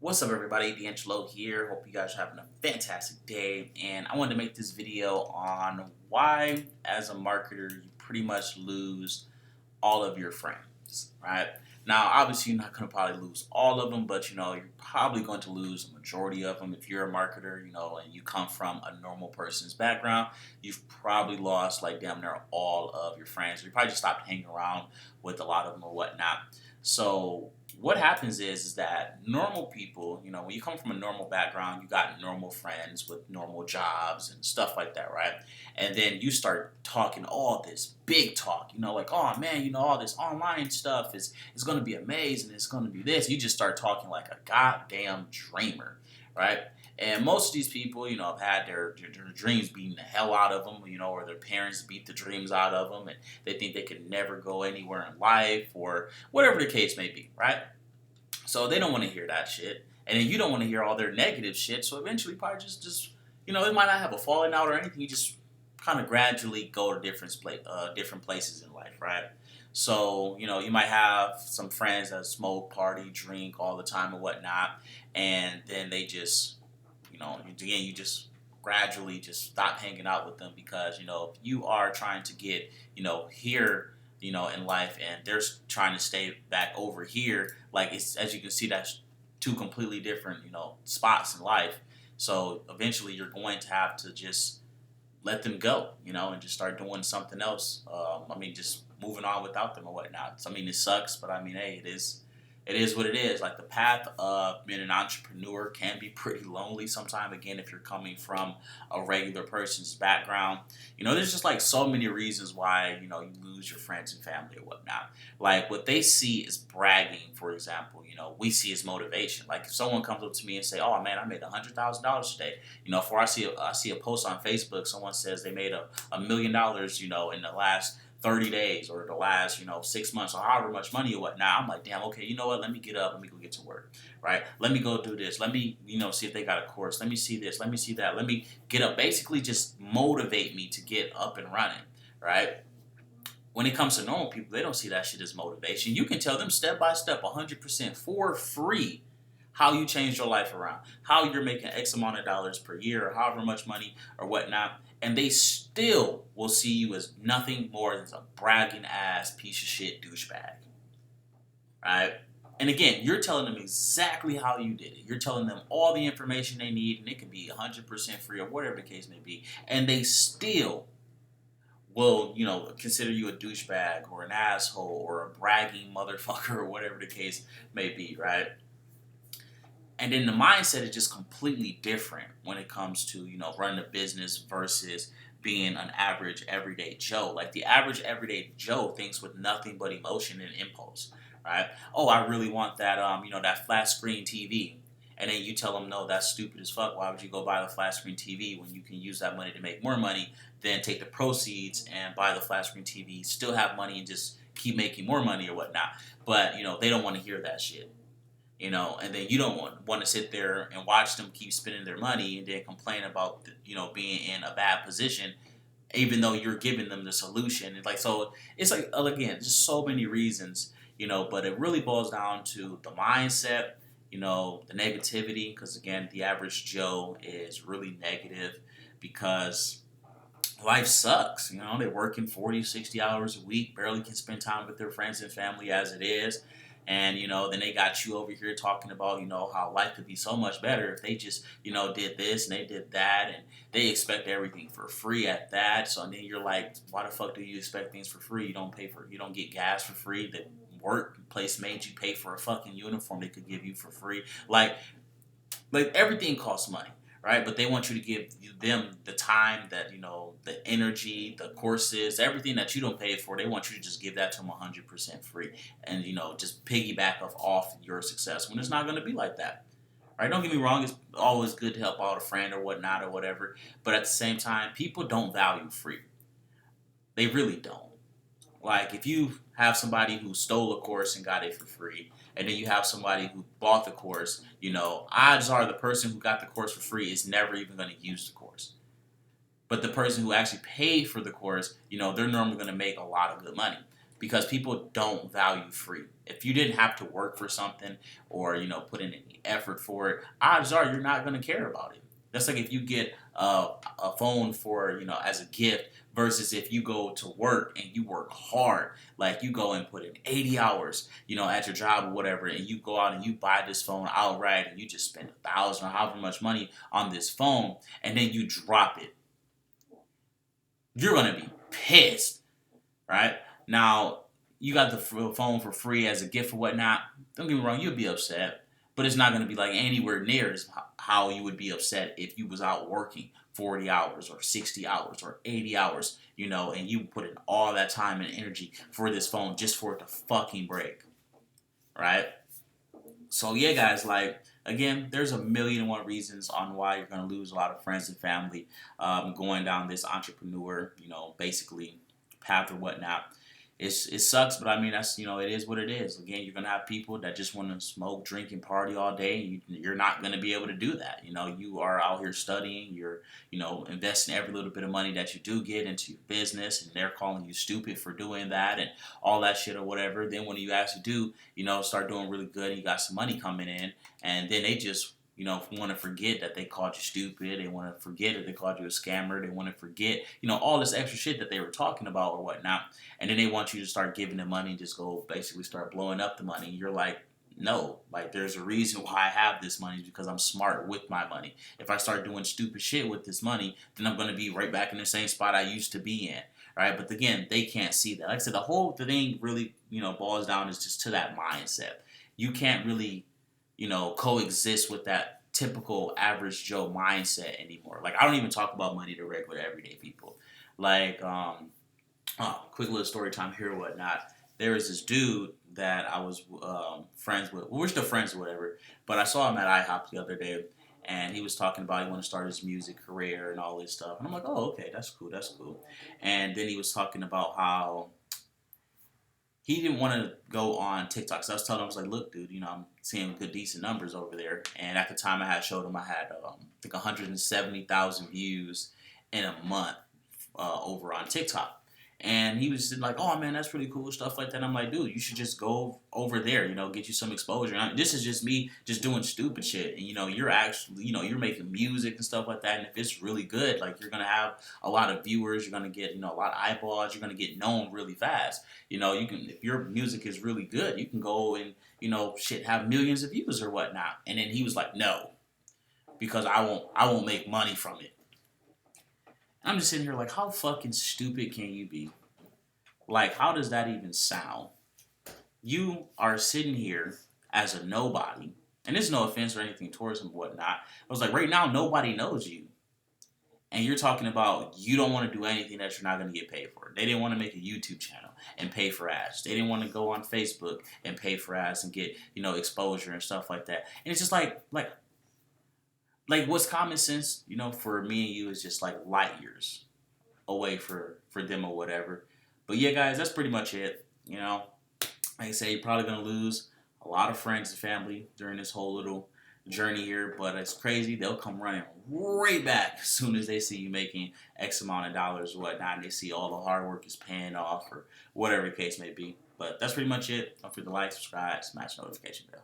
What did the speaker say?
What's up, everybody? DeAngelo here. Hope you guys are having a fantastic day. And I wanted to make this video on why, as a marketer, you pretty much lose all of your friends, right? Now, obviously, you're not going to probably lose all of them, but you're probably going to lose a majority of them if you're a marketer, and you come from a normal person's background. You've probably lost like damn near all of your friends. You probably just stopped hanging around with a lot of them or whatnot. So what happens is that normal people, when you come from a normal background, you got normal friends with normal jobs and stuff like that, right? And then you start talking all this big talk, like, oh man, all this online stuff is going to be amazing. It's going to be this. You just start talking like a goddamn dreamer, right? And most of these people, have had their dreams beaten the hell out of them, or their parents beat the dreams out of them, and they think they could never go anywhere in life, or whatever the case may be, right? So they don't want to hear that shit, and then you don't want to hear all their negative shit. So eventually, probably just it might not have a falling out or anything. You just kind of gradually go to different places in life, right? So you might have some friends that smoke, party, drink all the time and whatnot, and then they just again you just gradually just stop hanging out with them because if you are trying to get here in life, and they're trying to stay back over here. Like, it's, as you can see, that's two completely different, spots in life. So eventually you're going to have to just let them go, and just start doing something else. Just moving on without them or whatnot. So, it sucks, but hey, it is what it is. Like, the path of being an entrepreneur can be pretty lonely sometimes. Again, if you're coming from a regular person's background, there's just like so many reasons why you lose your friends and family or whatnot. Like, what they see is bragging, for example. We see as motivation. Like, if someone comes up to me and say, "Oh man, I made $100,000 today," before I see a post on Facebook, someone says they made $1 million, in the last 30 days or the last 6 months or however much money or whatnot. I'm like, damn, okay, you know what, let me get up, let me go get to work, right? Let me go do this, let me see if they got a course, let me see this, let me see that, let me get up. Basically just motivate me to get up and running, right? When it comes to normal people, they don't see that shit as motivation. You can tell them step by step, 100% for free, how you change your life around, how you're making X amount of dollars per year, or however much money or whatnot, and they still will see you as nothing more than a bragging ass piece of shit douchebag, right? And again, you're telling them exactly how you did it. You're telling them all the information they need, and it can be 100% free or whatever the case may be, and they still will, consider you a douchebag or an asshole or a bragging motherfucker or whatever the case may be, right? And then the mindset is just completely different when it comes to running a business versus being an average everyday Joe. Like, the average everyday Joe thinks with nothing but emotion and impulse, right? Oh, I really want that that flat screen TV. And then you tell them, no, that's stupid as fuck. Why would you go buy the flat screen TV when you can use that money to make more money, then take the proceeds and buy the flat screen TV, still have money, and just keep making more money or whatnot. But they don't want to hear that shit. And then you don't want to sit there and watch them keep spending their money and then complain about being in a bad position, even though you're giving them the solution. It's like, so it's like, again, just so many reasons, but it really boils down to the mindset, the negativity, because again, the average Joe is really negative because life sucks. They're working 40, 60 hours a week, barely can spend time with their friends and family as it is. And, then they got you over here talking about, how life could be so much better if they just, did this and they did that. And they expect everything for free at that. So then you're like, why the fuck do you expect things for free? You don't get gas for free. The workplace made you pay for a fucking uniform they could give you for free. Like everything costs money, right? But they want you to give them the time, that the energy, the courses, everything that you don't pay for. They want you to just give that to them 100% free, and just piggyback off your success when it's not going to be like that, right? Don't get me wrong; it's always good to help out a friend or whatnot or whatever. But at the same time, people don't value free. They really don't. Like, if you have somebody who stole a course and got it for free, and then you have somebody who bought the course, odds are the person who got the course for free is never even going to use the course. But the person who actually paid for the course, they're normally going to make a lot of good money because people don't value free. If you didn't have to work for something or, put in any effort for it, odds are you're not going to care about it. That's like if you get a phone for, as a gift versus if you go to work and you work hard, like you go and put in 80 hours, at your job or whatever, and you go out and you buy this phone outright and you just spend 1,000 or however much money on this phone and then you drop it. You're going to be pissed, right? Now, you got the phone for free as a gift or whatnot. Don't get me wrong, you'll be upset, but it's not going to be like anywhere near as how you would be upset if you was out working 40 hours or 60 hours or 80 hours, and you put in all that time and energy for this phone just for it to fucking break, right? So yeah, guys, like again, there's a million and one reasons on why you're gonna lose a lot of friends and family going down this entrepreneur, basically path or whatnot. It sucks, but I mean that's it is what it is. Again, you're gonna have people that just want to smoke, drink, and party all day. You're not gonna be able to do that. You are out here studying. You're investing every little bit of money that you do get into your business, and they're calling you stupid for doing that and all that shit or whatever. Then when you actually do, start doing really good, and you got some money coming in, and then they just want to forget that they called you stupid. They want to forget that they called you a scammer. They want to forget, all this extra shit that they were talking about or whatnot. And then they want you to start giving them money and just go basically start blowing up the money. You're like, no, like there's a reason why I have this money because I'm smart with my money. If I start doing stupid shit with this money, then I'm going to be right back in the same spot I used to be in. Right. But again, they can't see that. Like I said, the whole thing really, boils down is just to that mindset. You can't really coexist with that typical average Joe mindset anymore. Like I don't even talk about money to regular everyday people. Like, quick little story time here or whatnot. There was this dude that I was friends with. Well, we're still friends or whatever. But I saw him at IHOP the other day, and he was talking about he wanted to start his music career and all this stuff. And I'm like, oh, okay, that's cool, that's cool. And then he was talking about how he didn't want to go on TikTok. So I was telling him, I was like, look, dude, I'm seeing good, decent numbers over there. And at the time I had showed him I had, I think 170,000 views in a month over on TikTok. And he was like, oh, man, that's pretty cool, stuff like that. I'm like, dude, you should just go over there, get you some exposure. This is just me just doing stupid shit. And, you're actually, you're making music and stuff like that. And if it's really good, like, you're going to have a lot of viewers. You're going to get, a lot of eyeballs. You're going to get known really fast. You can, if your music is really good, you can go and, have millions of views or whatnot. And then he was like, no, because I won't make money from it. I'm just sitting here like, how fucking stupid can you be? Like, how does that even sound? You are sitting here as a nobody, and there's no offense or anything towards him or whatnot. I was like, right now, nobody knows you. And you're talking about you don't want to do anything that you're not going to get paid for. They didn't want to make a YouTube channel and pay for ads. They didn't want to go on Facebook and pay for ads and get, exposure and stuff like that. And it's just like what's common sense, for me and you is just like light years away for them or whatever. But yeah, guys, that's pretty much it. Like I say, you're probably going to lose a lot of friends and family during this whole little journey here. But it's crazy. They'll come running right back as soon as they see you making X amount of dollars or whatnot. And they see all the hard work is paying off or whatever the case may be. But that's pretty much it. Don't forget to like, subscribe, smash the notification bell.